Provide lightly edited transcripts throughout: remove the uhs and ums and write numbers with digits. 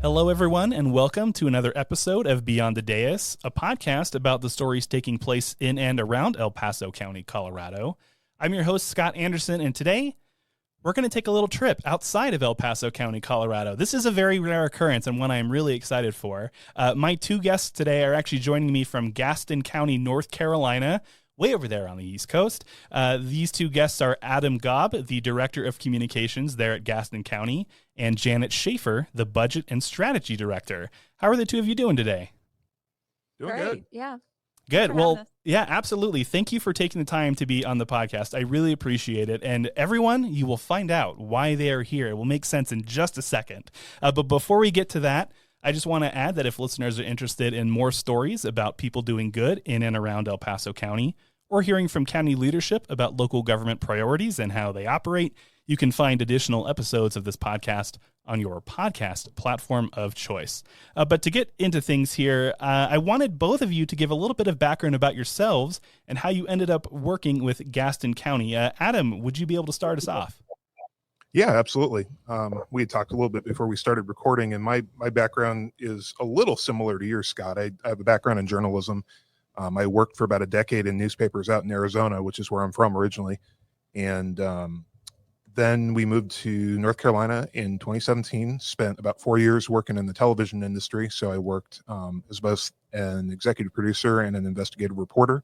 Hello, everyone, and welcome to another episode of Beyond the Dais, a podcast about the stories taking place in and around El Paso County, Colorado. I'm your host, Scott Anderson, and today we're going to take a little trip outside of El Paso County, Colorado. This is a very rare occurrence and one I'm really excited for. My two guests today are actually joining me from Gaston County, North Carolina, way over there on the East Coast. These two guests are Adam Gobb, the Director of Communications there at Gaston County, and Janet Schaefer, the Budget and Strategy Director. How are the two of you doing today? Doing Great. good. Yeah. Good. Well, yeah, absolutely. Thank you for taking the time to be on the podcast. I really appreciate it. And everyone, you will find out why they are here. It will make sense in just a second. But before we get to that, I just want to add that if listeners are interested in more stories about people doing good in and around El Paso County, or hearing from county leadership about local government priorities and how they operate, you can find additional episodes of this podcast on your podcast platform of choice. But to get into things here, I wanted both of you to give a little bit of background about yourselves and how you ended up working with Gaston County. Adam, would you be able to start us off? Yeah, absolutely. We had talked a little bit before we started recording, and my background is a little similar to yours, Scott. I have a background in journalism. I worked for about a decade in newspapers out in Arizona, which is where I'm from originally. And then we moved to North Carolina in 2017, spent about 4 years working in the television industry. So I worked as both an executive producer and an investigative reporter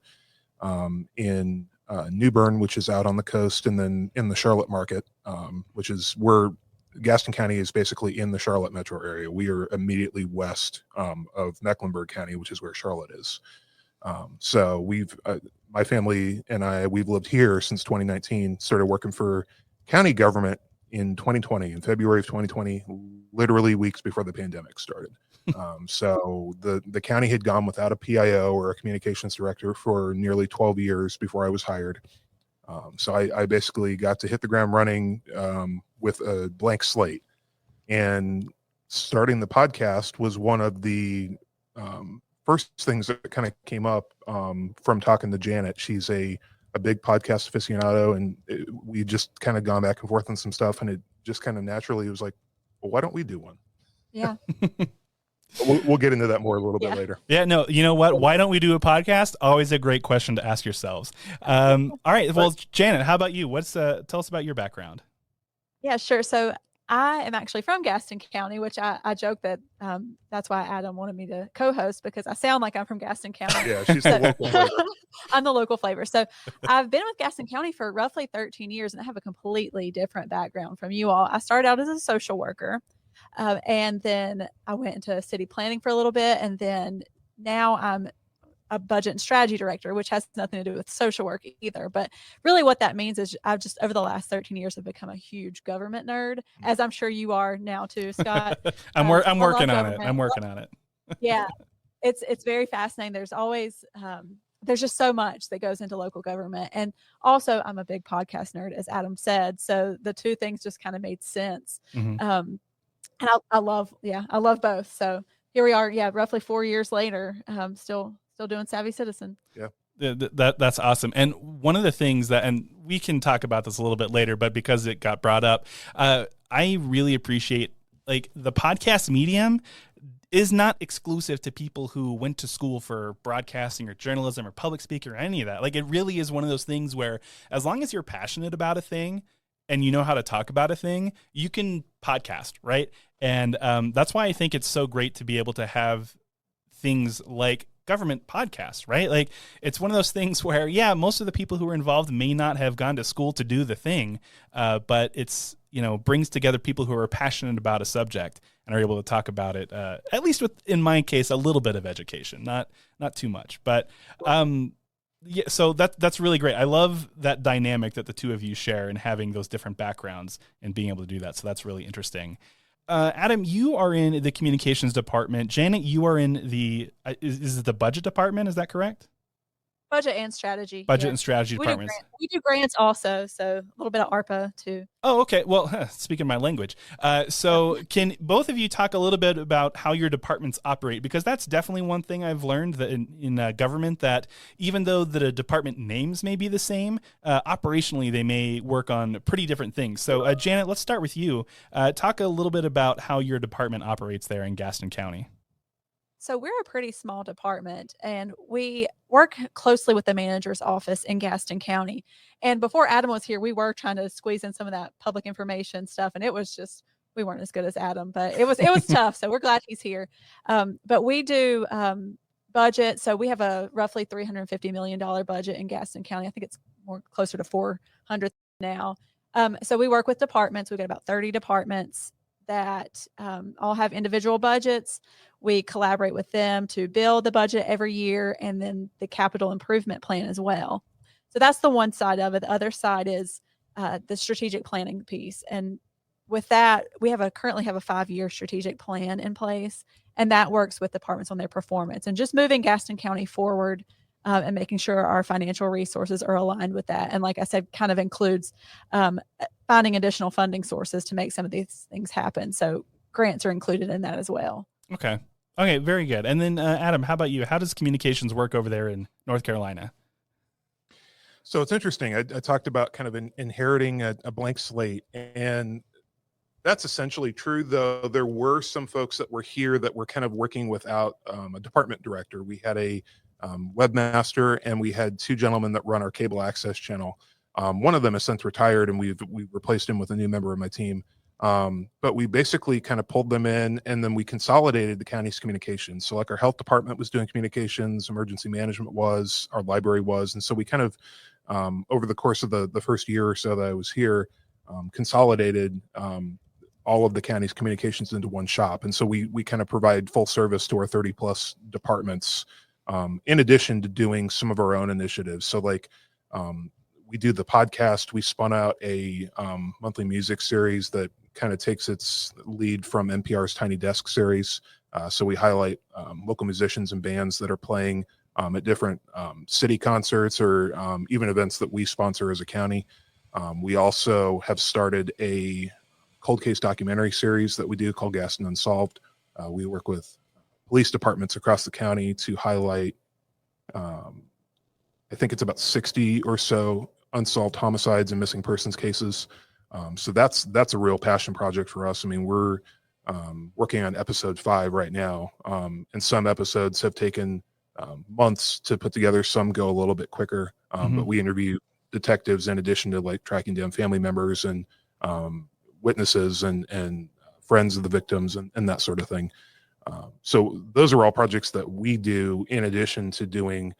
in New Bern, which is out on the coast, and then in the Charlotte market, which is where Gaston County is basically in the Charlotte metro area. We are immediately west of Mecklenburg County, which is where Charlotte is. So we've, my family and I, we've lived here since 2019, started working for county government in 2020, in February of 2020, literally weeks before the pandemic started. So the county had gone without a PIO or a communications director for nearly 12 years before I was hired. So I basically got to hit the ground running with a blank slate, and starting the podcast was one of the first things that kind of came up from talking to Janet. She's a big podcast aficionado, and we just kind of gone back and forth on some stuff, and it just kind of naturally was like, well, why don't we do one? Yeah. We'll get into that more a little bit later. Yeah, no, you know what? Why don't we do a podcast? Always a great question to ask yourselves. All right. Well, Janet, how about you? Tell us about your background. Yeah, sure. So I am actually from Gaston County, which I joke that that's why Adam wanted me to co-host, because I sound like I'm from Gaston County. Yeah, she's the local flavor. I'm the local flavor. So I've been with Gaston County for roughly 13 years, and I have a completely different background from you all. I started out as a social worker, and then I went into city planning for a little bit, and then now I'm a budget and strategy director, which has nothing to do with social work either. But really what that means is I've just, over the last 13 years, have become a huge government nerd, as I'm sure you are now too, Scott. I'm working on it. I'm working on it. Yeah. It's very fascinating. There's always, there's just so much that goes into local government. And also I'm a big podcast nerd, as Adam said. So the two things just kind of made sense. Mm-hmm. And I love both. So here we are. Yeah. Roughly 4 years later, still doing Savvy Citizen. Yeah. That's awesome. And one of the things that, and we can talk about this a little bit later, but because it got brought up, I really appreciate, like, the podcast medium is not exclusive to people who went to school for broadcasting or journalism or public speaking or any of that. Like, it really is one of those things where, as long as you're passionate about a thing and you know how to talk about a thing, you can podcast, right? And that's why I think it's so great to be able to have things like government podcasts, right? Like, it's one of those things where, yeah, most of the people who are involved may not have gone to school to do the thing, but it's, brings together people who are passionate about a subject and are able to talk about it, at least with, in my case, a little bit of education, not too much, but yeah, so that's really great. I love that dynamic that the two of you share and having those different backgrounds and being able to do that. So that's really interesting. Adam, you are in the communications department. Janet, you are in the, is it the budget department? Is that correct? Budget and strategy. Budget Yeah. and strategy We do departments. we do grants also, so a little bit of ARPA too. Oh, okay. Well, speaking my language. So can both of you talk a little bit about how your departments operate? Because that's definitely one thing I've learned that in government, that even though the department names may be the same, operationally, they may work on pretty different things. So Janet, let's start with you. Talk a little bit about how your department operates there in Gaston County. So we're a pretty small department, and we work closely with the manager's office in Gaston County. And before Adam was here, we were trying to squeeze in some of that public information stuff, and it was just, we weren't as good as Adam, but it was tough. So we're glad he's here. But we do budget. So we have a roughly $350 million budget in Gaston County. I think it's more closer to 400 now. So we work with departments. We've got about 30 departments that all have individual budgets. We collaborate with them to build the budget every year, and then the capital improvement plan as well. So that's the one side of it. The other side is the strategic planning piece. And with that, we currently have a 5-year strategic plan in place, and that works with departments on their performance and just moving Gaston County forward and making sure our financial resources are aligned with that. And like I said, kind of includes finding additional funding sources to make some of these things happen. So grants are included in that as well. Okay, very good. And then Adam, how about you? How does communications work over there in North Carolina? So it's interesting. I talked about kind of inheriting a blank slate, and that's essentially true, though there were some folks that were here that were kind of working without a department director. We had a webmaster, and we had 2 gentlemen that run our cable access channel. One of them has since retired, and we've replaced him with a new member of my team. But we basically kind of pulled them in, and then we consolidated the county's communications. So like our health department was doing communications, emergency management was, our library was. And so we kind of, over the course of the first year or so that I was here, consolidated all of the county's communications into one shop. And so we kind of provide full service to our 30 plus departments, in addition to doing some of our own initiatives. So like, we do the podcast. We spun out a monthly music series that kind of takes its lead from NPR's Tiny Desk series. So we highlight local musicians and bands that are playing at different city concerts or even events that we sponsor as a county. We also have started a cold case documentary series that we do called Gaston Unsolved. We work with police departments across the county to highlight, I think it's about 60 or so unsolved homicides and missing persons cases. So that's a real passion project for us. I mean, we're working on episode 5 right now. And some episodes have taken months to put together. Some go a little bit quicker. But we interview detectives in addition to like tracking down family members and witnesses and friends of the victims and that sort of thing. So those are all projects that we do in addition to doing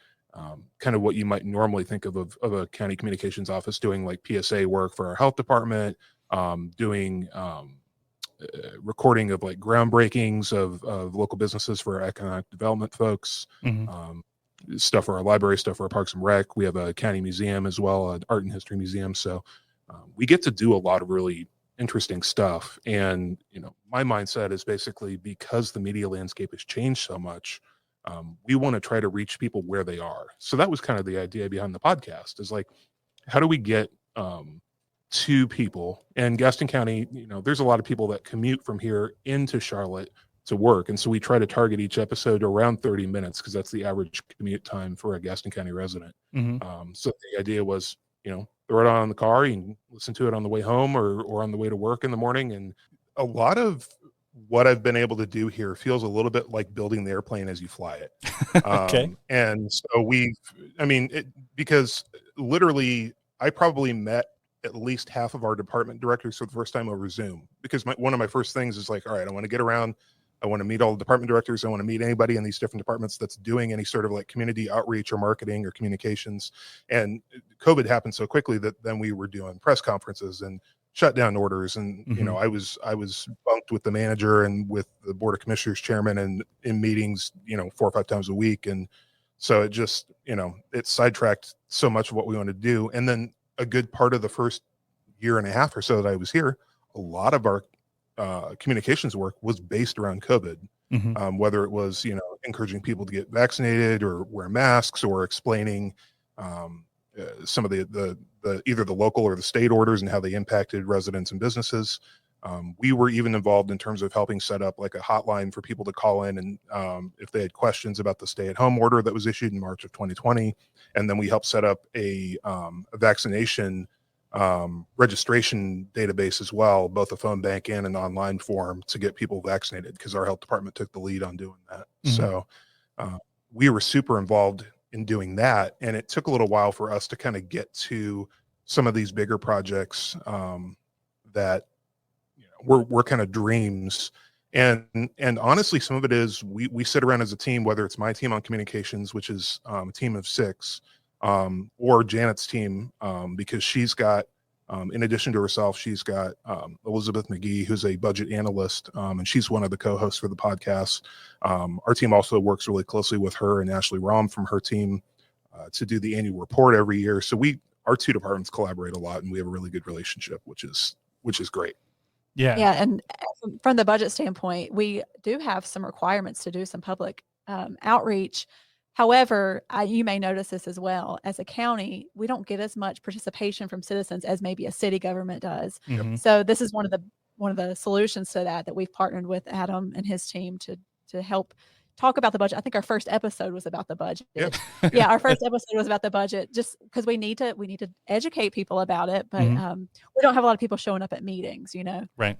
kind of what you might normally think of a county communications office, doing like PSA work for our health department, doing recording of like groundbreakings of local businesses for our economic development folks, stuff for our library, stuff for our parks and rec. We have a county museum as well, an art and history museum. So we get to do a lot of really interesting stuff. And, you know, my mindset is basically because the media landscape has changed so much, we want to try to reach people where they are. So that was kind of the idea behind the podcast, is like, how do we get to people? And Gaston County, you know, there's a lot of people that commute from here into Charlotte to work. And so we try to target each episode around 30 minutes because that's the average commute time for a Gaston County resident. So the idea was, you know, throw it on in the car, you can listen to it on the way home or on the way to work in the morning. And a lot of what I've been able to do here feels a little bit like building the airplane as you fly it. Okay. And so because literally I probably met at least half of our department directors for the first time over Zoom, because one of my first things is like, all right, I want to get around. I want to meet all the department directors. I want to meet anybody in these different departments that's doing any sort of like community outreach or marketing or communications. And COVID happened so quickly that then we were doing press conferences and shutdown orders. And, you know, I was bunked with the manager and with the board of commissioners chairman and in meetings, you know, 4 or 5 times a week. And so it just, you know, it sidetracked so much of what we wanted to do. And then a good part of the first year and a half or so that I was here, a lot of our communications work was based around COVID, whether it was, you know, encouraging people to get vaccinated or wear masks, or explaining some of the either the local or the state orders and how they impacted residents and businesses. We were even involved in terms of helping set up like a hotline for people to call in and if they had questions about the stay-at-home order that was issued in March of 2020. And then we helped set up a vaccination registration database as well, both a phone bank and an online form to get people vaccinated, because our health department took the lead on doing that. So we were super involved in doing that, and it took a little while for us to kind of get to some of these bigger projects that were kind of dreams. And honestly, some of it is we sit around as a team, whether it's my team on communications, which is a team of 6, or Janet's team, because she's got, in addition to herself, she's got Elizabeth McGee, who's a budget analyst, and she's one of the co-hosts for the podcast. Our team also works really closely with her and Ashley Rom from her team to do the annual report every year. So our 2 departments collaborate a lot, and we have a really good relationship, which is great. Yeah. Yeah. And from the budget standpoint, we do have some requirements to do some public outreach. However, you may notice this as well. As a county, we don't get as much participation from citizens as maybe a city government does. So this is one of the solutions to that we've partnered with Adam and his team to help talk about the budget. I think our first episode was about the budget. Yeah, our first episode was about the budget, just because we need to educate people about it, but we don't have a lot of people showing up at meetings, Right.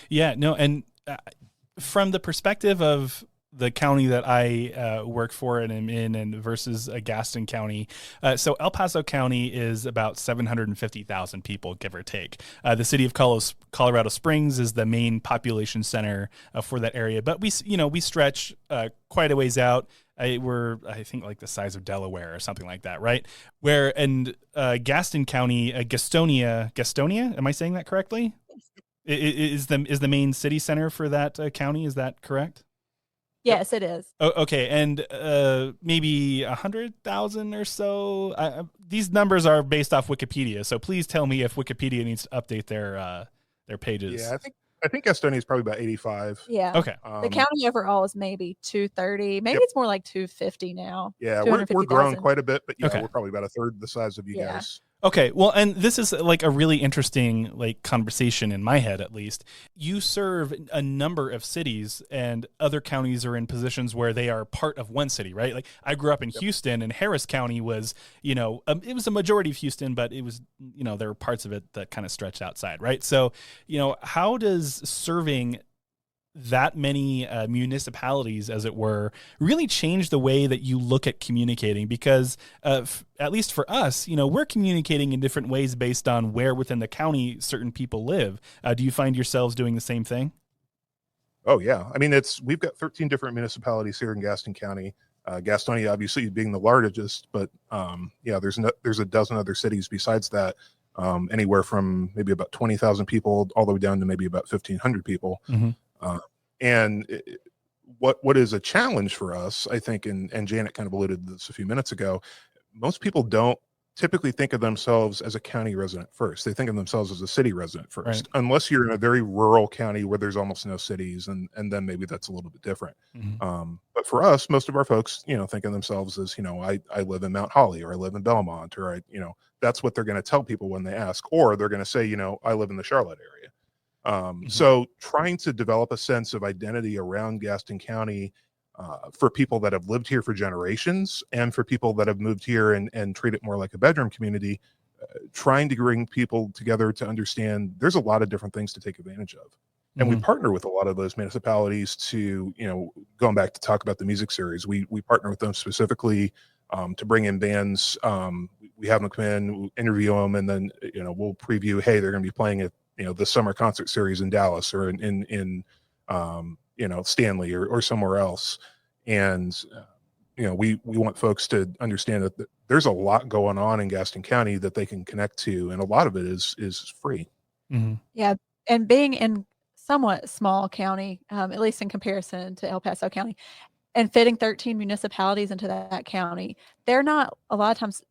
Yeah, no. And from the perspective of the county that I work for and am in, and versus Gaston County. So El Paso County is about 750,000 people, give or take. The city of Colorado Springs is the main population center for that area, but we stretch quite a ways out. We're, I think, like the size of Delaware or something like that, right? Gaston County, Gastonia, am I saying that correctly? Is the main city center for that county? Is that correct? Yes, it is. Oh, okay, and maybe 100,000 or so. These numbers are based off Wikipedia, so please tell me if Wikipedia needs to update their pages. Yeah, I think Gastonia is probably about 85. Yeah. Okay. The county overall is maybe 230. Maybe it's more like 250 now. Yeah, we're growing quite a bit, but we're probably about a third the size of you guys. Okay, well, and this is like a really interesting conversation in my head, at least. You serve a number of cities, and other counties are in positions where they are part of one city, right? Like I grew up in Houston, and Harris County was, it was a majority of Houston, but it was, there were parts of it that kind of stretched outside, right? So, how does serving that many municipalities, as it were, really change the way that you look at communicating? Because at least for us, we're communicating in different ways based on where within the county certain people live. Do you find yourselves doing the same thing? Oh yeah. I mean, we've got 13 different municipalities here in Gaston County. Gastonia obviously being the largest, but there's a dozen other cities besides that, anywhere from maybe about 20,000 people all the way down to maybe about 1,500 people. What is a challenge for us, I think, and Janet kind of alluded to this a few minutes ago, most people don't typically think of themselves as a county resident first. They think of themselves as a city resident first, unless you're in a very rural county where there's almost no cities, and then maybe that's a little bit different. But for us, most of our folks, think of themselves as, I live in Mount Holly, or I live in Belmont, or that's what they're going to tell people when they ask, or they're going to say, I live in the Charlotte area. So trying to develop a sense of identity around Gaston County for people that have lived here for generations, and for people that have moved here and treat it more like a bedroom community, trying to bring people together to understand there's a lot of different things to take advantage of. And we partner with a lot of those municipalities to, going back to talk about the music series, we partner with them specifically to bring in bands. We have them come in, we'll interview them, and then, we'll preview, hey, they're going to be playing at, the summer concert series in Dallas, or in Stanley, or somewhere else. And, we want folks to understand that there's a lot going on in Gaston County that they can connect to. And a lot of it is free. Yeah. And being in somewhat small county, at least in comparison to El Paso County, and fitting 13 municipalities into that county, they're not, a lot of times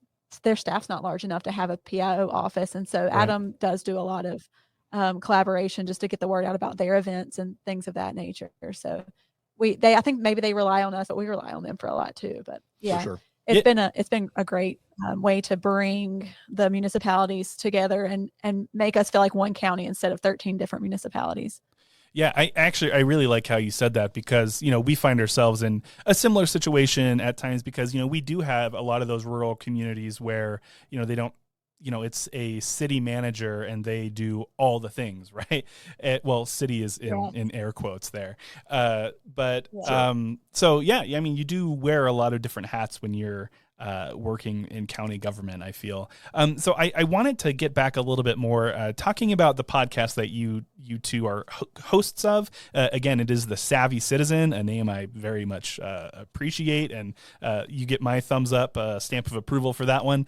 their staff's not large enough to have a PIO office. And so Adam does do a lot of collaboration just to get the word out about their events and things of that nature. So I think maybe they rely on us, but we rely on them for a lot too. But yeah, For sure. it's been a great way to bring the municipalities together and make us feel like one county instead of 13 different municipalities. Yeah, I really like how you said that, because, we find ourselves in a similar situation at times, because, we do have a lot of those rural communities where, they don't, it's a city manager and they do all the things, right? Well, city is in air quotes there. So yeah, I mean, you do wear a lot of different hats when you're working in county government, I feel. So I wanted to get back a little bit more, talking about the podcast that you two are hosts of. Again, it is The Savvy Citizen, a name I very much appreciate, and you get my thumbs up, stamp of approval for that one.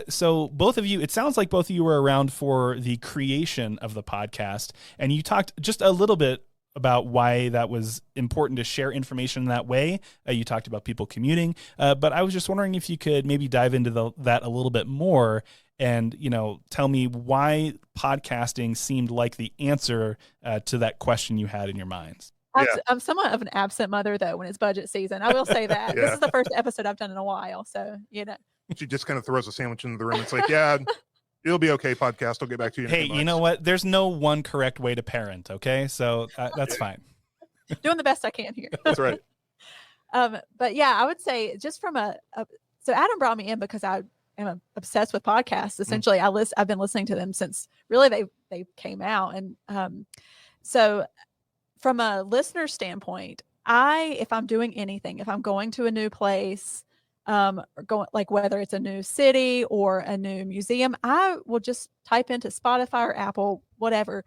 So both of you, it sounds like both of you were around for the creation of the podcast, and you talked just a little bit about why that was important to share information in that way. You talked about people commuting, but I was just wondering if you could maybe dive into that a little bit more and, tell me why podcasting seemed like the answer to that question you had in your minds. I'm somewhat of an absent mother, though, when it's budget season. I will say that. This is the first episode I've done in a while. So, She just kind of throws a sandwich into the room. It's like, yeah, it'll be okay, podcast. I'll get back to you. Hey, you know what? There's no one correct way to parent, okay? So that's fine. Doing the best I can here. That's right. But yeah, I would say just from so Adam brought me in because I am obsessed with podcasts. Essentially, I've been listening to them since really they came out. And so from a listener standpoint, if I'm doing anything, if I'm going to a new place, or going, like whether it's a new city or a new museum, I will just type into Spotify or Apple, whatever.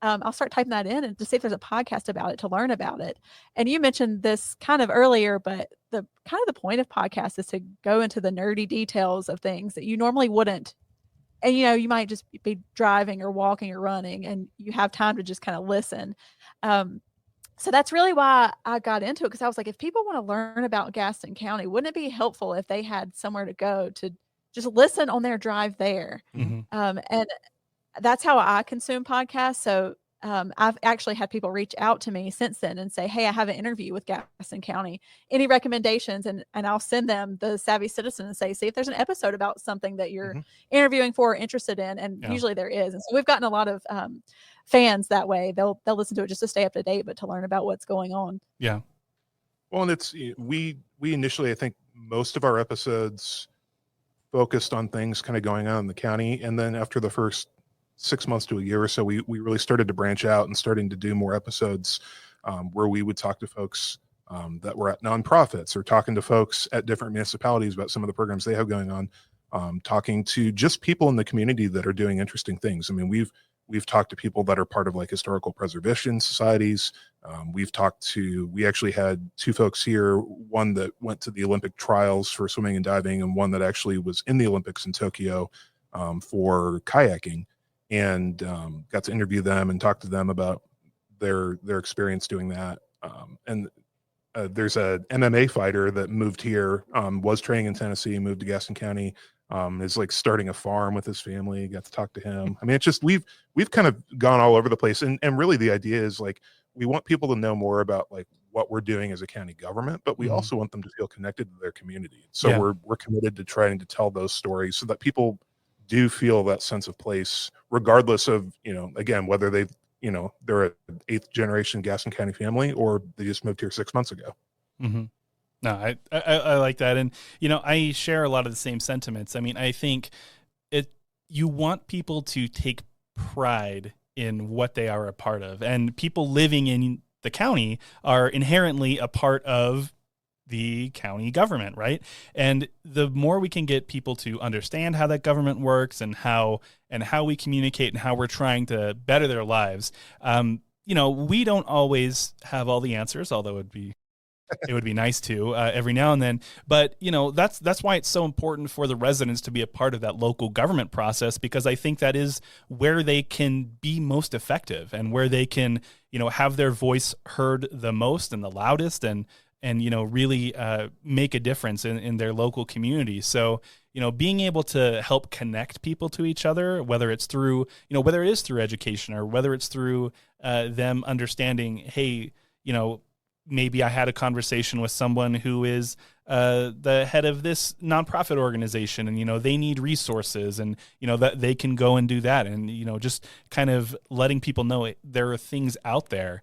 I'll start typing that in and to see if there's a podcast about it, to learn about it. And you mentioned this kind of earlier, but the point of podcasts is to go into the nerdy details of things that you normally wouldn't. And, you might just be driving or walking or running and you have time to just kind of listen. So that's really why I got into it, because I was like, if people want to learn about Gaston County, wouldn't it be helpful if they had somewhere to go to just listen on their drive there? Mm-hmm. And that's how I consume podcasts. So I've actually had people reach out to me since then and say, hey, I have an interview with Gaston County. Any recommendations? And I'll send them the Savvy Citizen and say, see if there's an episode about something that you're interviewing for or interested in. And usually there is. And so we've gotten a lot of fans that way. They'll listen to it just to stay up to date, but to learn about what's going on. Yeah. Well, and it's, we initially, I think most of our episodes focused on things kind of going on in the county. And then after the first 6 months to a year or so, we really started to branch out and starting to do more episodes where we would talk to folks that were at nonprofits, or talking to folks at different municipalities about some of the programs they have going on, talking to just people in the community that are doing interesting things. I mean, we've talked to people that are part of like historical preservation societies. We actually had two folks here, one that went to the Olympic trials for swimming and diving, and one that actually was in the Olympics in Tokyo for kayaking. And got to interview them and talk to them about their experience doing that. There's a MMA fighter that moved here, was training in Tennessee, moved to Gaston County, is like starting a farm with his family. Got to talk to him. I mean, it's just we've kind of gone all over the place, and really the idea is like we want people to know more about like what we're doing as a county government, but we also want them to feel connected to their community. So we're committed to trying to tell those stories so that people do feel that sense of place, regardless of, again, whether they're an 8th generation Gaston County family or they just moved here 6 months ago. Mm-hmm. No, I like that. And, I share a lot of the same sentiments. I mean, I think you want people to take pride in what they are a part of, and people living in the county are inherently a part of the county government, right? And the more we can get people to understand how that government works and how we communicate and how we're trying to better their lives, we don't always have all the answers, although it would be nice to every now and then. But that's why it's so important for the residents to be a part of that local government process, because I think that is where they can be most effective and where they can have their voice heard the most and the loudest, and really make a difference in their local community. So, being able to help connect people to each other, whether it's through, whether it is through education or whether it's through them understanding, hey, maybe I had a conversation with someone who is the head of this nonprofit organization, and, they need resources, and, that they can go and do that. And, just kind of letting people know there are things out there.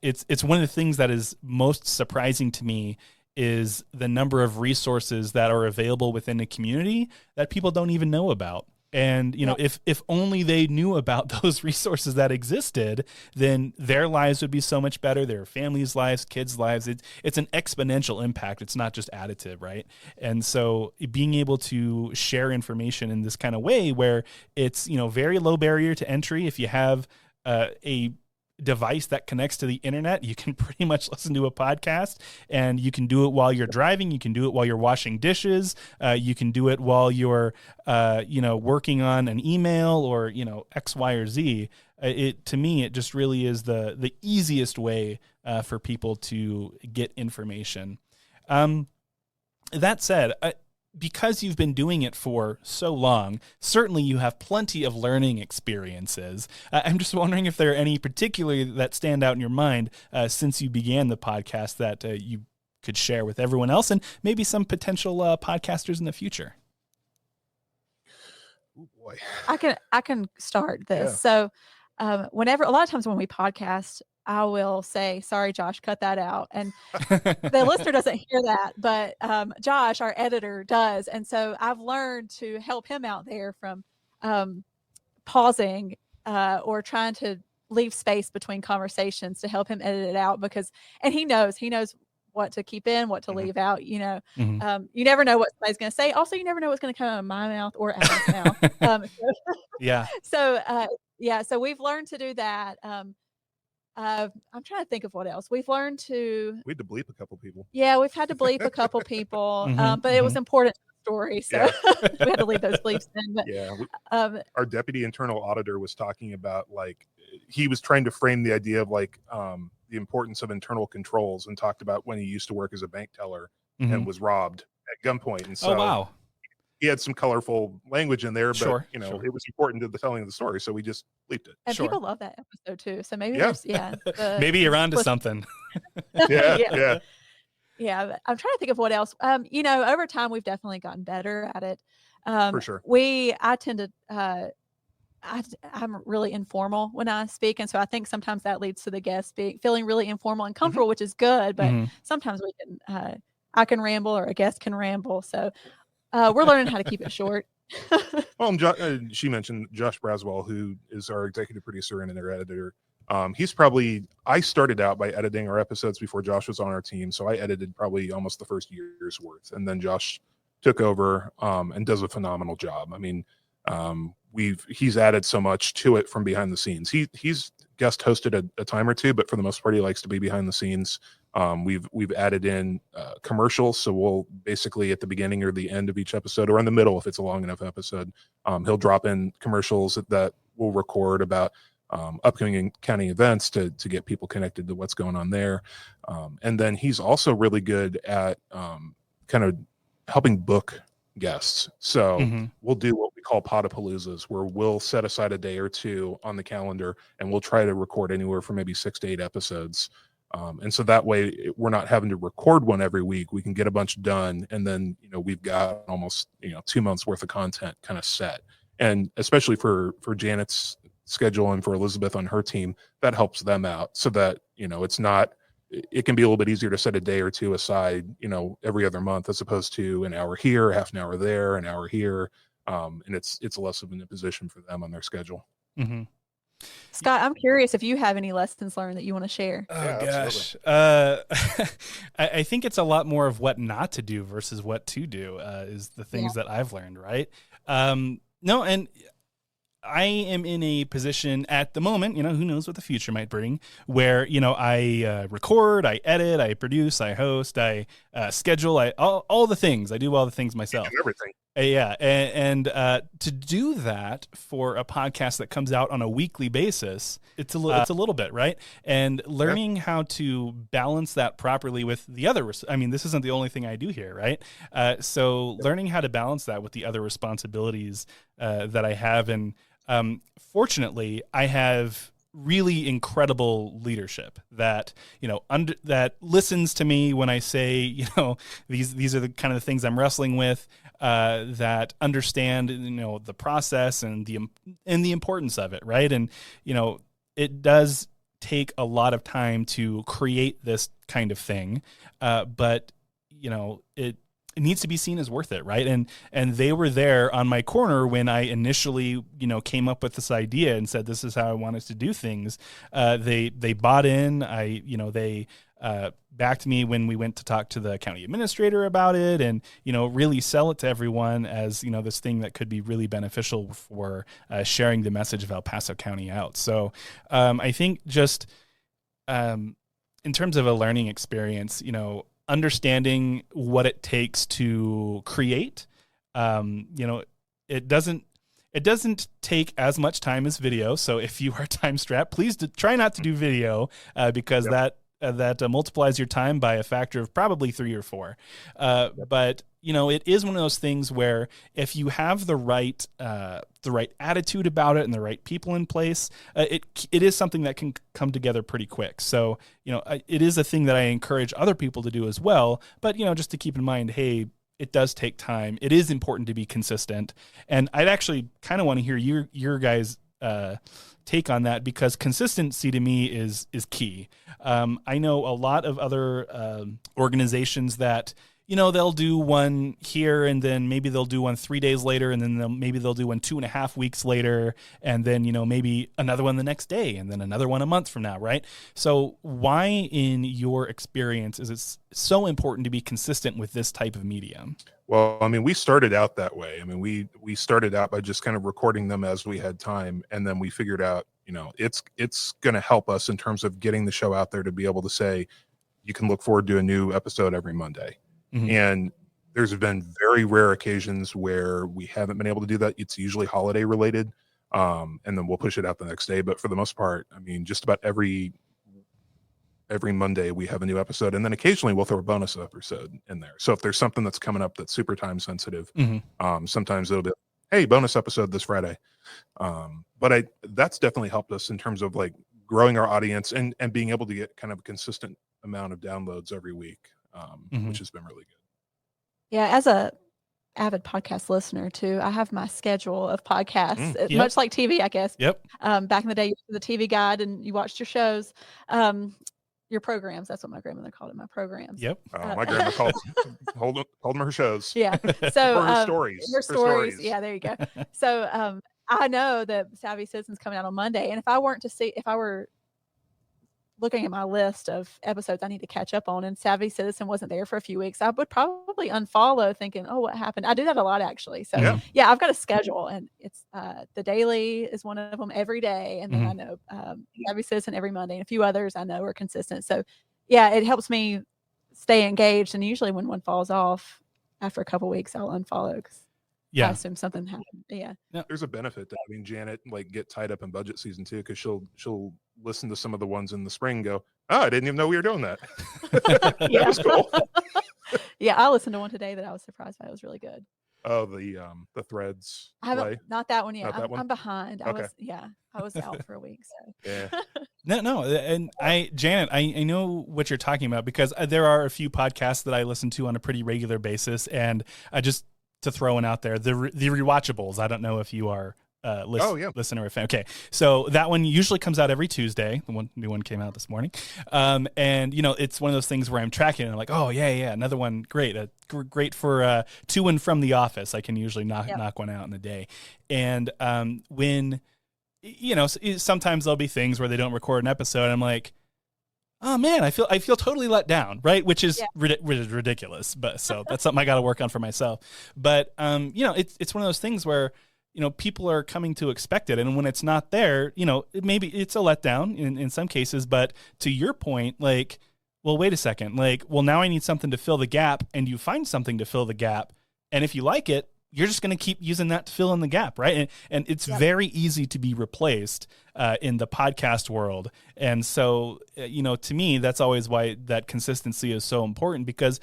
It's one of the things that is most surprising to me is the number of resources that are available within the community that people don't even know about. And, if only they knew about those resources that existed, then their lives would be so much better. Their families' lives, kids' lives. It's an exponential impact. It's not just additive, right? And so being able to share information in this kind of way where it's, very low barrier to entry. If you have a device that connects to the internet, you can pretty much listen to a podcast, and you can do it while you're driving. You can do it while you're washing dishes. You can do it while you're, working on an email or, X, Y, or Z. To me, it just really is the easiest way for people to get information. That said, because you've been doing it for so long, certainly you have plenty of learning experiences. I'm just wondering if there are any particularly that stand out in your mind since you began the podcast that you could share with everyone else, and maybe some potential podcasters in the future. Oh boy, I can start this. Yeah. So, a lot of times when we podcast, I will say, sorry, Josh, cut that out. And the listener doesn't hear that, but Josh, our editor, does. And so I've learned to help him out there from pausing or trying to leave space between conversations to help him edit it out, and he knows what to keep in, what to leave out. You never know what somebody's going to say. Also, you never know what's going to come out of my mouth or Adam's mouth. Yeah. So we've learned to do that. I'm trying to think of what else. We had to bleep a couple people. Yeah, we've had to bleep a couple people, but it was important to the story, so we had to leave those bleeps in. But, our deputy internal auditor was talking about, he was trying to frame the idea of the importance of internal controls, and talked about when he used to work as a bank teller and was robbed at gunpoint. And so, oh, wow. He had some colorful language in there, but sure. It was important to the telling of the story, so we just bleeped it. And people love that episode too. So maybe there's maybe you're onto something. Yeah. But I'm trying to think of what else. Over time we've definitely gotten better at it. For sure. I tend to I'm really informal when I speak, and so I think sometimes that leads to the guest feeling really informal and comfortable, which is good. But sometimes I can ramble, or a guest can ramble. So we're learning how to keep it short. Well, she mentioned Josh Braswell, who is our executive producer and their editor. I started out by editing our episodes before Josh was on our team, so I edited probably almost the first year's worth, and then Josh took over and does a phenomenal job. I mean, he's added so much to it from behind the scenes. He's guest hosted a time or two, but for the most part, he likes to be behind the scenes. We've added in commercials, so we'll basically at the beginning or the end of each episode, or in the middle if it's a long enough episode, he'll drop in commercials that we'll record about upcoming county events to get people connected to what's going on there. And then he's also really good at kind of helping book guests. So we'll do what we call Podapaloozas, where we'll set aside a day or two on the calendar, and we'll try to record anywhere from maybe 6 to 8 episodes. And so that way we're not having to record one every week. We can get a bunch done, and then we've got almost 2 months worth of content kind of set. And especially for Janet's schedule and for Elizabeth on her team, that helps them out, so that it can be a little bit easier to set a day or two aside every other month, as opposed to an hour here, half an hour there, an hour here. And it's less of an imposition for them on their schedule. Scott, I'm curious if you have any lessons learned that you want to share. Oh, gosh. I think it's a lot more of what not to do versus what to do is the things that I've learned, right? No, and I am in a position at the moment, who knows what the future might bring, where, I record, I edit, I produce, I host, I schedule, all the things. I do all the things myself. Everything. Yeah. And to do that for a podcast that comes out on a weekly basis, it's a little bit, right? And learning how to balance that properly with the other, this isn't the only thing I do here, right? So learning how to balance that with the other responsibilities that I have. And fortunately, I have really incredible leadership that, that listens to me when I say, these are the kind of the things I'm wrestling with, that understand, the process and the importance of it. Right. And, it does take a lot of time to create this kind of thing. But it needs to be seen as worth it. Right. And they were there on my corner when I initially, came up with this idea and said, this is how I wanted to do things. They bought in. They backed me when we went to talk to the county administrator about it, and, really sell it to everyone as, this thing that could be really beneficial for sharing the message of El Paso County out. So I think just in terms of a learning experience, understanding what it takes to create, it doesn't take as much time as video. So if you are time strapped, please try not to do video, because that multiplies your time by a factor of probably 3 or 4. But it is one of those things where if you have the right attitude about it and the right people in place, it is something that can come together pretty quick. So, it is a thing that I encourage other people to do as well. But, just to keep in mind, hey, it does take time. It is important to be consistent. And I'd actually kind of want to hear your guys' take on that, because consistency to me is key. I know a lot of other organizations that, they'll do one here, and then maybe they'll do one 3 days later, and then maybe they'll do one 2.5 weeks later, and then, maybe another one the next day, and then another one a month from now, right? So why, in your experience, is it so important to be consistent with this type of medium? Well, we started out that way. We started out by just kind of recording them as we had time, and then we figured out, it's going to help us in terms of getting the show out there to be able to say, you can look forward to a new episode every Monday. Mm-hmm. And there's been very rare occasions where we haven't been able to do that. It's usually holiday related, and then we'll push it out the next day. But for the most part, just about every Monday we have a new episode, and then occasionally we'll throw a bonus episode in there. So if there's something that's coming up that's super time sensitive, mm-hmm. Sometimes it'll be, hey, bonus episode this Friday. But that's definitely helped us in terms of like growing our audience and being able to get kind of a consistent amount of downloads every week, mm-hmm. which has been really good. Yeah, as a avid podcast listener too, I have my schedule of podcasts, yep. much like TV, I guess. Yep. Back in the day, you had the TV guide and you watched your shows, your programs. That's what my grandmother called it, my programs. Yep. My grandma called them her shows. Yeah. So her stories. Her stories. Yeah, there you go. So I know that Savvy Citizen's coming out on Monday, and if I were looking at my list of episodes I need to catch up on, and Savvy Citizen wasn't there for a few weeks, I would probably unfollow thinking, oh, what happened? I do that a lot, actually. So yeah, I've got a schedule, and it's the Daily is one of them every day. And then I know Savvy Citizen every Monday, and a few others I know are consistent. So yeah, it helps me stay engaged. And usually when one falls off after a couple weeks, I'll unfollow because I assume something happened. Yeah. There's a benefit to having Janet get tied up in budget season too, because she'll listen to some of the ones in the spring and go, oh, I didn't even know we were doing that. That was cool. Yeah, I listened to one today that I was surprised by. It was really good. Oh, the Threads. I haven't, not that one yet. I'm behind. Okay. I was out for a week. So yeah. No. And Janet, I know what you're talking about, because there are a few podcasts that I listen to on a pretty regular basis, and I just, to throw one out there, the Rewatchables. I don't know if you are listener or fan. Okay, so that one usually comes out every Tuesday. The new one came out this morning, and it's one of those things where I'm tracking and I'm like, oh yeah, another one, great for to and from the office. I can usually knock one out in a day, and when sometimes there'll be things where they don't record an episode, and I'm like, oh man, I feel totally let down, right? Which is ridiculous, but so that's something I got to work on for myself. But it's one of those things where people are coming to expect it, and when it's not there, maybe it's a letdown in some cases. But to your point, like, well, wait a second, like, well, now I need something to fill the gap, and you find something to fill the gap, and if you like it, you're just going to keep using that to fill in the gap, right? And it's very easy to be replaced in the podcast world. And so, to me, that's always why that consistency is so important, because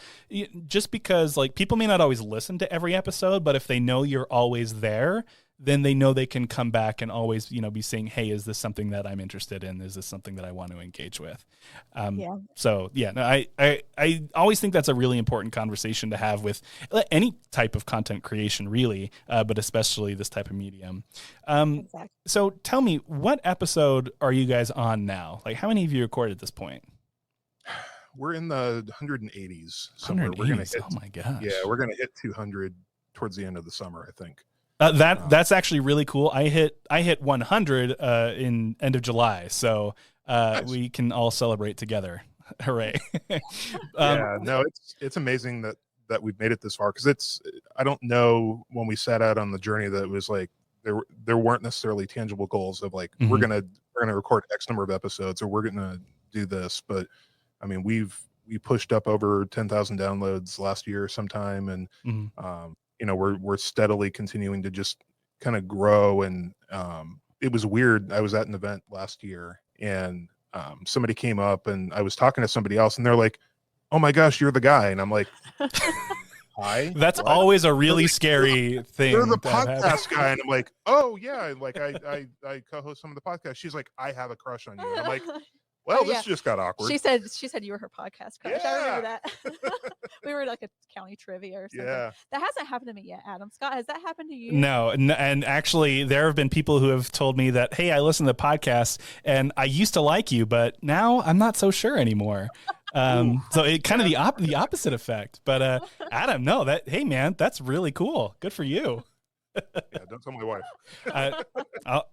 just because like people may not always listen to every episode, but if they know you're always there, then they know they can come back and always, be saying, hey, is this something that I'm interested in? Is this something that I want to engage with? So yeah, no, I always think that's a really important conversation to have with any type of content creation, really, but especially this type of medium. Exactly. So tell me, what episode are you guys on now? Like, how many have you recorded at this point? We're in the 180s somewhere. 180s. We're gonna hit, oh my gosh. Yeah, we're gonna hit 200 towards the end of the summer, I think. That's actually really cool. I hit 100 in end of July, so nice. We can all celebrate together. Hooray! No, it's amazing that we've made it this far, because I don't know when we set out on the journey that it was like there weren't necessarily tangible goals of like we're gonna record X number of episodes or we're gonna do this, but I mean we pushed up over 10,000 downloads last year sometime, and we're steadily continuing to just kind of grow. And it was weird. I was at an event last year, and somebody came up, and I was talking to somebody else, and they're like, "Oh my gosh, you're the guy!" And I'm like, "Hi." That's what? Always a really scary thing. You're the podcast guy, and I'm like, "Oh yeah," like I co-host some of the podcasts. She's like, "I have a crush on you," and I'm like, well, this just got awkward. She said you were her podcast crush. Yeah. I remember that. We were like a county trivia or something. Yeah. That hasn't happened to me yet, Adam. Scott, has that happened to you? No. And actually, there have been people who have told me that, hey, I listen to the podcast and I used to like you, but now I'm not so sure anymore. So it kind of the opposite effect. But Adam, no, hey man, that's really cool. Good for you. Yeah, don't tell my wife.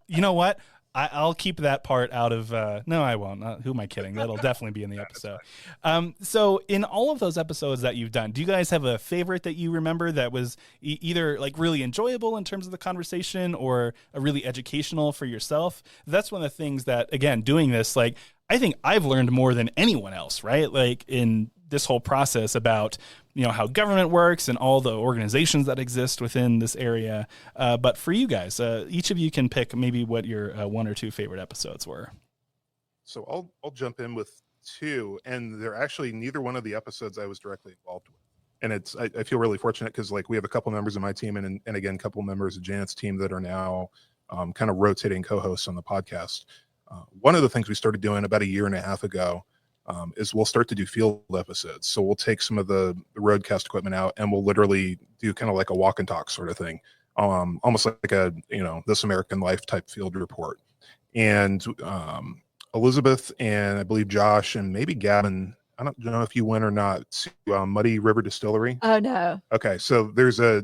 You know what? I'll keep that part out of, no, I won't. Who am I kidding? That'll definitely be in the episode. So in all of those episodes that you've done, do you guys have a favorite that you remember that was either like really enjoyable in terms of the conversation or a really educational for yourself? That's one of the things that, again, doing this, like, I think I've learned more than anyone else, right? Like in this whole process about, how government works and all the organizations that exist within this area. But for you guys, each of you can pick maybe what your one or two favorite episodes were. So I'll jump in with two, and they're actually neither one of the episodes I was directly involved with. And I feel really fortunate because like we have a couple members of my team and again, a couple members of Janet's team that are now kind of rotating co-hosts on the podcast. One of the things we started doing about a year and a half ago is we'll start to do field episodes. So we'll take some of the roadcast equipment out and we'll literally do kind of like a walk and talk sort of thing. Almost like a, This American Life type field report. And Elizabeth and I believe Josh and maybe Gavin, I don't know if you went or not, to Muddy River Distillery. Oh, no. Okay. So there's a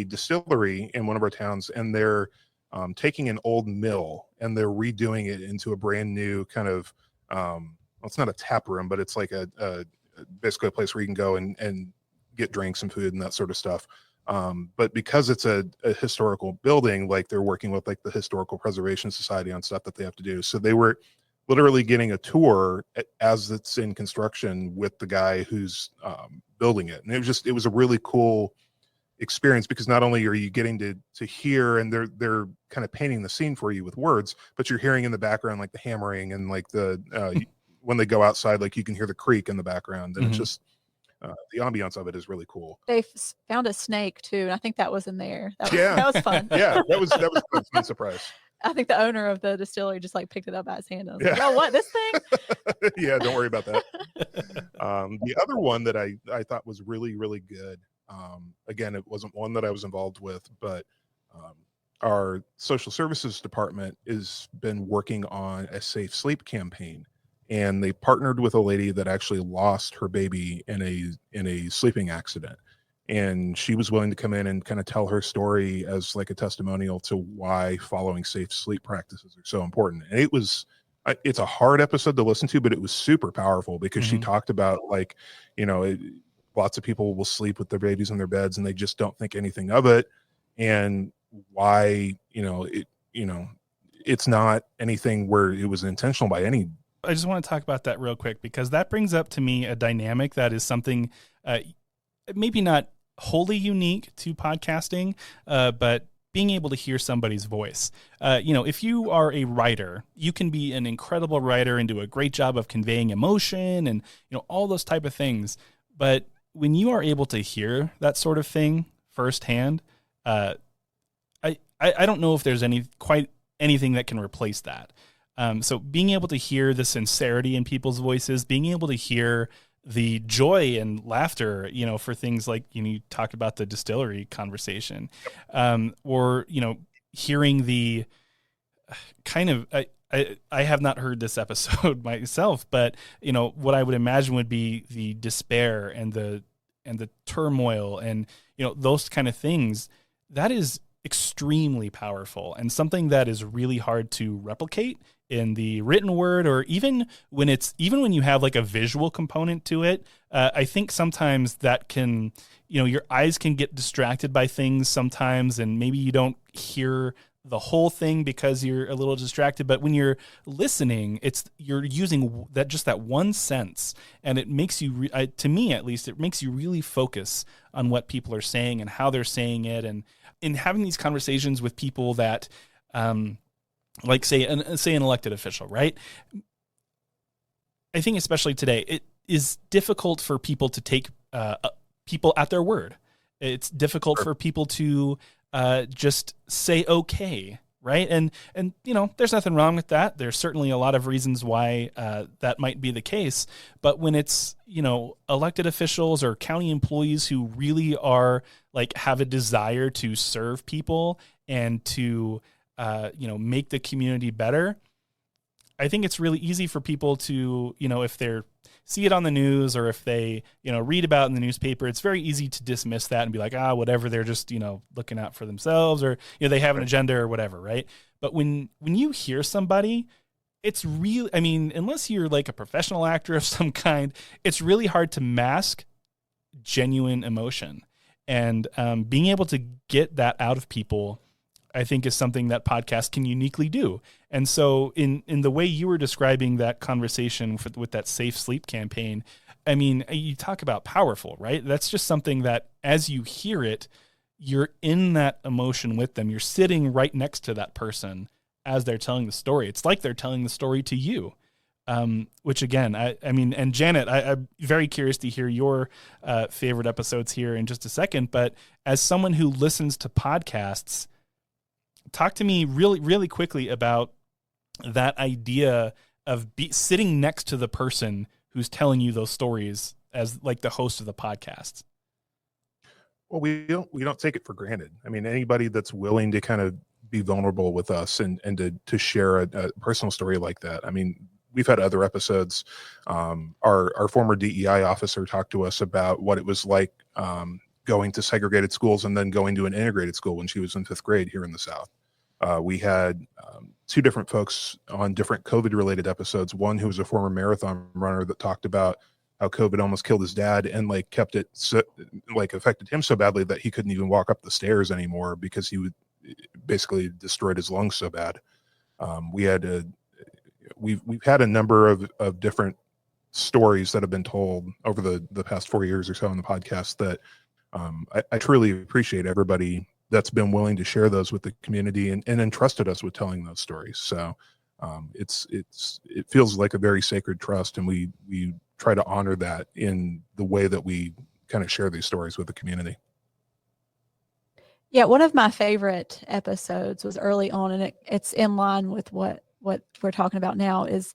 distillery in one of our towns, and they're taking an old mill and they're redoing it into a brand new kind of, it's not a tap room, but it's like basically a place where you can go and get drinks and food and that sort of stuff. But because it's a historical building, like they're working with like the Historical Preservation Society on stuff that they have to do. So they were literally getting a tour as it's in construction with the guy who's building it. And it was a really cool experience because not only are you getting to hear and they're kind of painting the scene for you with words, but you're hearing in the background like the hammering and like the when they go outside, like you can hear the creak in the background, and it's just the ambiance of it is really cool. They found a snake too, and I think that was in there. That was fun. Yeah, that was a fun surprise. I think the owner of the distillery just like picked it up by his hand. I was like, oh, what, this thing? Yeah, don't worry about that. The other one that I thought was really, really good. Again, it wasn't one that I was involved with, but our social services department has been working on a safe sleep campaign, and they partnered with a lady that actually lost her baby in a sleeping accident. And she was willing to come in and kind of tell her story as like a testimonial to why following safe sleep practices are so important. And it's a hard episode to listen to, but it was super powerful because she talked about like, lots of people will sleep with their babies in their beds and they just don't think anything of it. And why, it's not anything where it was intentional by any. I just want to talk about that real quick because that brings up to me a dynamic that is something maybe not wholly unique to podcasting, but being able to hear somebody's voice. If you are a writer, you can be an incredible writer and do a great job of conveying emotion and, all those type of things. But when you are able to hear that sort of thing firsthand, I I don't know if there's quite anything that can replace that. So being able to hear the sincerity in people's voices, being able to hear the joy and laughter, for things like, you talked about the distillery conversation, or, hearing the kind of, I have not heard this episode myself, but what I would imagine would be the despair and the turmoil and, those kind of things. That is extremely powerful and something that is really hard to replicate in the written word, or even when you have like a visual component to it. I think sometimes that can, your eyes can get distracted by things sometimes, and maybe you don't hear the whole thing because you're a little distracted. But when you're listening, you're using that one sense, and it makes you, to me at least, it makes you really focus on what people are saying and how they're saying it. And in having these conversations with people that, like say an elected official, right? I think especially today, it is difficult for people to take people at their word. It's difficult for people to just say okay, right? And there's nothing wrong with that. There's certainly a lot of reasons why that might be the case. But when it's elected officials or county employees who really are have a desire to serve people and to make the community better, I think it's really easy for people to, if they're see it on the news or if they, read about it in the newspaper, it's very easy to dismiss that and be like, whatever, they're just, looking out for themselves, or, they have an agenda or whatever. Right. But when you hear somebody, it's really, unless you're like a professional actor of some kind, it's really hard to mask genuine emotion. And being able to get that out of people, I think, is something that podcasts can uniquely do. And so in the way you were describing that conversation with that Safe Sleep campaign, you talk about powerful, right? That's just something that as you hear it, you're in that emotion with them. You're sitting right next to that person as they're telling the story. It's like they're telling the story to you. Which again, and Janet, I'm very curious to hear your favorite episodes here in just a second. But as someone who listens to podcasts, talk to me really, really quickly about that idea of sitting next to the person who's telling you those stories as like the host of the podcast. Well, we don't take it for granted. Anybody that's willing to kind of be vulnerable with us and to share a personal story like that. We've had other episodes. Our former DEI officer talked to us about what it was like going to segregated schools and then going to an integrated school when she was in 5th grade here in the South. We had 2 different folks on different COVID-related episodes. One who was a former marathon runner that talked about how COVID almost killed his dad and kept it affected him so badly that he couldn't even walk up the stairs anymore because he basically destroyed his lungs so bad. We've had a number of different stories that have been told over the past 4 years or so on the podcast that I truly appreciate everybody that's been willing to share those with the community and entrusted us with telling those stories. So it feels like a very sacred trust, and we try to honor that in the way that we kind of share these stories with the community. Yeah, one of my favorite episodes was early on, and it's in line with what we're talking about now. Is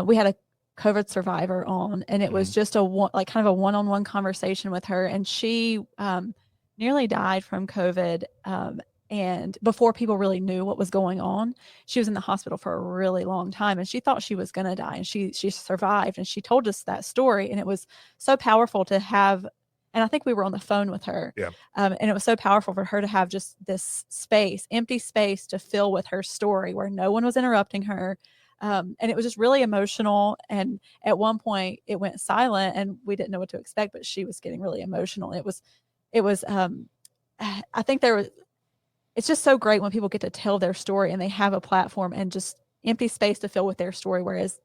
we had a COVID survivor on, and it was just kind of a one-on-one conversation with her, and she nearly died from COVID. And before people really knew what was going on, she was in the hospital for a really long time, and she thought she was going to die, and she survived. And she told us that story, and it was so powerful to have. And I think we were on the phone with her. Yeah. And it was so powerful for her to have just this empty space to fill with her story where no one was interrupting her. And it was just really emotional. And at one point it went silent and we didn't know what to expect, but she was getting really emotional. It was I think it's just so great when people get to tell their story and they have a platform and just empty space to fill with their story. Whereas,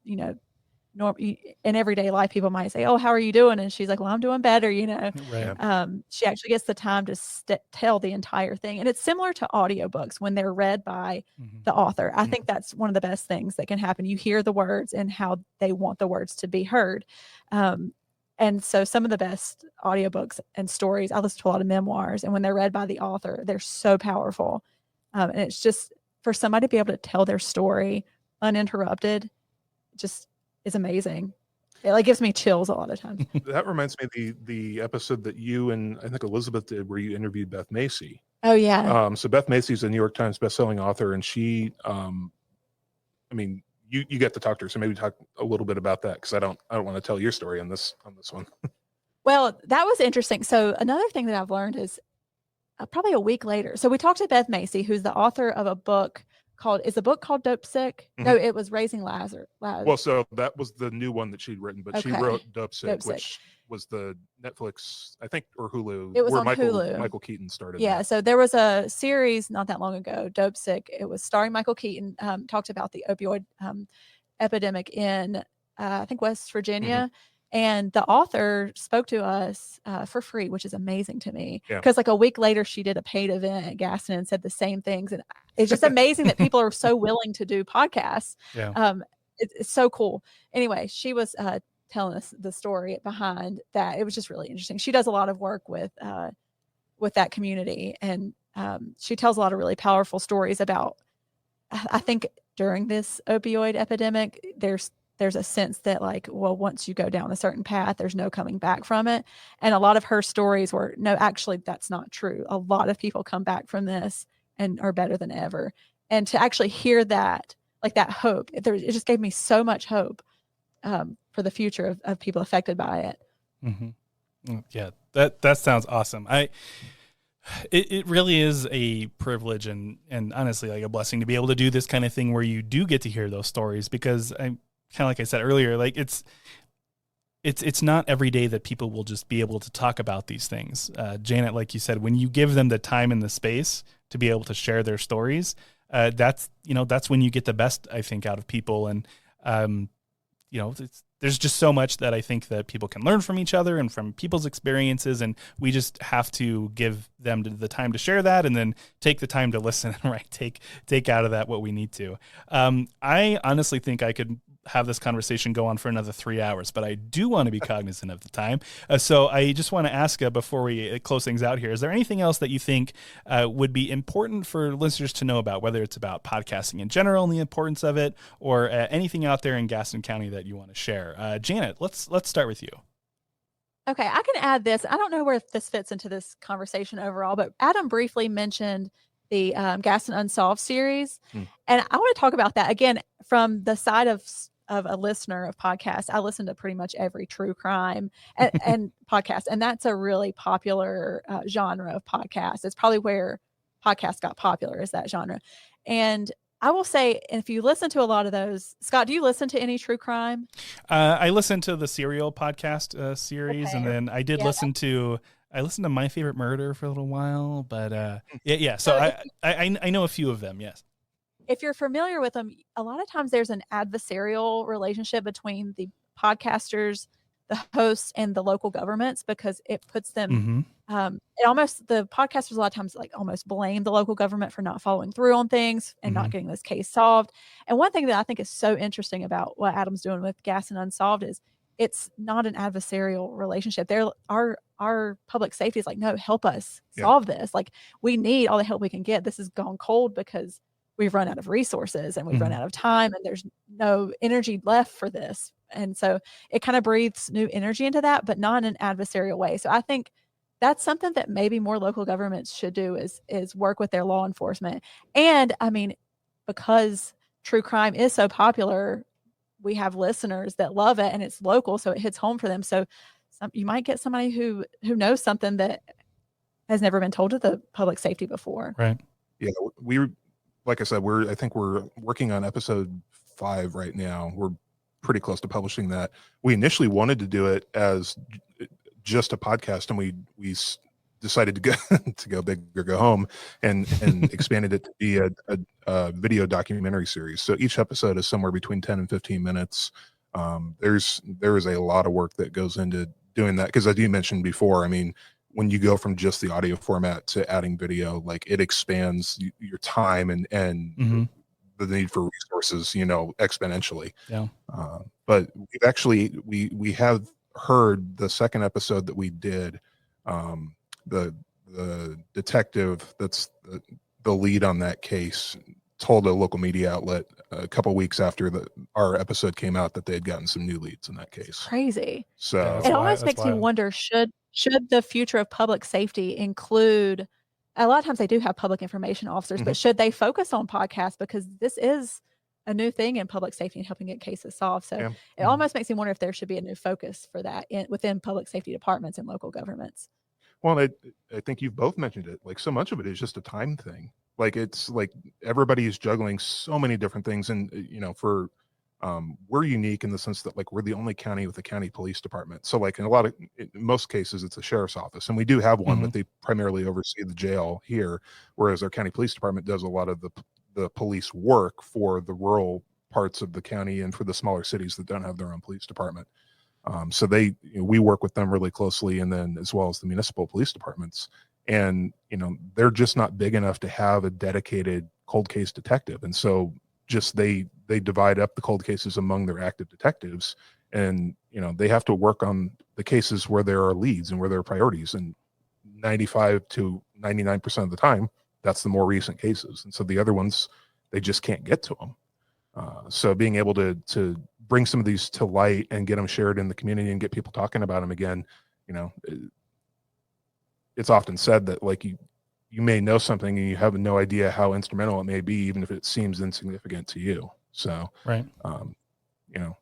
in everyday life, people might say, "Oh, how are you doing?" And she's like, "Well, I'm doing better." Right. She actually gets the time to tell the entire thing. And it's similar to audiobooks when they're read by the author. I think that's one of the best things that can happen. You hear the words and how they want the words to be heard. And so some of the best audiobooks and stories, I listen to a lot of memoirs, and when they're read by the author, they're so powerful. And it's just for somebody to be able to tell their story uninterrupted, just is amazing. It like gives me chills a lot of times. That reminds me of the episode that you and I think Elizabeth did where you interviewed Beth Macy. Oh yeah. So Beth Macy's a New York Times bestselling author, and she, I mean, you get to talk to her, so maybe talk a little bit about that, because I don't want to tell your story on this one. Well, that was interesting. So another thing that I've learned is probably a week later. So we talked to Beth Macy, who's the author of a book called Dope Sick? Mhm. No, it was Raising Lazarus. Well, so that was the new one that she'd written, but she Okay. wrote Dope Sick, Dope Sick. which was the Netflix, I think, or Hulu. It was where on Hulu. Michael Keaton started. Yeah, that. so there was a series not that long ago, Dope Sick. It was starring Michael Keaton, talked about the opioid epidemic in, I think, West Virginia. And the author spoke to us for free, which is amazing to me. Yeah. Because like a week later, she did a paid event at Gaston and said the same things. And it's just amazing that people are so willing to do podcasts. Yeah. It's so cool. Anyway, she was telling us the story behind that. It was just really interesting. She does a lot of work with that community, and she tells a lot of really powerful stories about, I think during this opioid epidemic, there's a sense that like, well, once you go down a certain path, there's no coming back from it. And a lot of her stories were, no, actually, that's not true. A lot of people come back from this and are better than ever. And to actually hear that, like that hope, it just gave me so much hope for the future of people affected by it. Mm-hmm. Yeah, that sounds awesome. It really is a privilege and honestly like a blessing to be able to do this kind of thing where you do get to hear those stories, because I'm kind of like I said earlier, like it's not every day that people will just be able to talk about these things. Janet, like you said, when you give them the time and the space to be able to share their stories, that's when you get the best, I think, out of people. And, there's just so much that I think that people can learn from each other and from people's experiences. And we just have to give them the time to share that, and then take the time to listen and take out of that what we need to. I honestly think I could have this conversation go on for another 3 hours, but I do want to be cognizant of the time. So I just want to ask before we close things out here, is there anything else that you think would be important for listeners to know about, whether it's about podcasting in general and the importance of it, or anything out there in Gaston County that you want to share? Janet, let's start with you. Okay, I can add this. I don't know where this fits into this conversation overall, but Adam briefly mentioned the Gaston Unsolved series. And I want to talk about that again from the side of a listener of podcasts. I listen to pretty much every true crime and podcast, and that's a really popular genre of podcasts. It's probably where podcasts got popular, is that genre. And I will say, if you listen to a lot of those, Scott, do you listen to any true crime? I listened to the Serial podcast series, okay. And then I did listen to My Favorite Murder for a little while, but yeah. So I know a few of them. Yes. If you're familiar with them, a lot of times there's an adversarial relationship between the podcasters, the hosts, and the local governments, because it puts them, the podcasters a lot of times like almost blame the local government for not following through on things and not getting this case solved. And one thing that I think is so interesting about what Adam's doing with Gaston Unsolved is it's not an adversarial relationship. Our public safety is like, no, help us solve this. Like, we need all the help we can get. This has gone cold because we've run out of resources and we've run out of time, and there's no energy left for this. And so it kind of breathes new energy into that, but not in an adversarial way. So I think that's something that maybe more local governments should do is work with their law enforcement. And I mean, because true crime is so popular, we have listeners that love it, and it's local, so it hits home for them. So you might get somebody who knows something that has never been told to the public safety before. Right. Yeah. Like I said, I think we're working on episode 5 right now. We're pretty close to publishing that. We initially wanted to do it as just a podcast, and we decided to go big or go home, and expanded it to be a video documentary series. So each episode is somewhere between 10 and 15 minutes. There is a lot of work that goes into doing that, because as you mentioned before, I mean, when you go from just the audio format to adding video, like, it expands your time and the need for resources, exponentially. Yeah. But we've actually, we have heard the second episode that we did, the detective that's the lead on that case told a local media outlet a couple weeks after our episode came out that they had gotten some new leads in that case. Crazy. So It almost makes me wonder, should the future of public safety include, a lot of times they do have public information officers, but should they focus on podcasts? Because this is a new thing in public safety and helping get cases solved. So it almost makes me wonder if there should be a new focus for that within public safety departments and local governments. Well, I think you've both mentioned it. Like, so much of it is just a time thing. Like, it's like everybody is juggling so many different things. And, we're unique in the sense that, like, we're the only county with a county police department. So, like, in most cases, it's a sheriff's office. And we do have one, but they primarily oversee the jail here, whereas our county police department does a lot of the police work for the rural parts of the county and for the smaller cities that don't have their own police department. So we work with them really closely, and then as well as the municipal police departments. And, they're just not big enough to have a dedicated cold case detective. And so just they divide up the cold cases among their active detectives, and, they have to work on the cases where there are leads and where there are priorities. And 95 to 99% of the time, that's the more recent cases. And so the other ones, they just can't get to them. So being able to bring some of these to light and get them shared in the community and get people talking about them again, it's often said that, like, you may know something and you have no idea how instrumental it may be, even if it seems insignificant to you. So, right.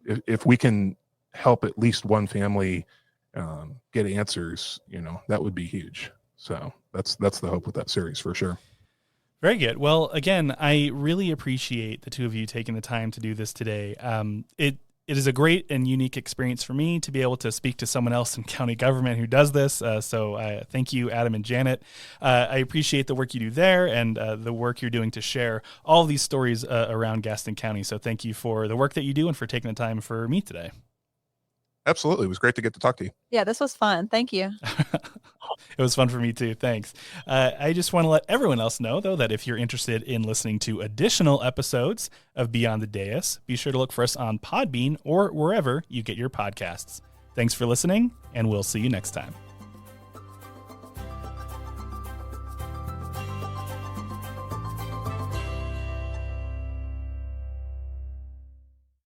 If we can help at least one family get answers, that would be huge. So that's the hope with that series for sure. Very good. Well, again, I really appreciate the two of you taking the time to do this today. It is a great and unique experience for me to be able to speak to someone else in county government who does this. So thank you, Adam and Janet. I appreciate the work you do there and the work you're doing to share all these stories around Gaston County. So thank you for the work that you do and for taking the time for me today. Absolutely. It was great to get to talk to you. Yeah, this was fun. Thank you. It was fun for me too. Thanks. I just want to let everyone else know, though, that if you're interested in listening to additional episodes of Beyond the Dais, be sure to look for us on Podbean or wherever you get your podcasts. Thanks for listening, and we'll see you next time.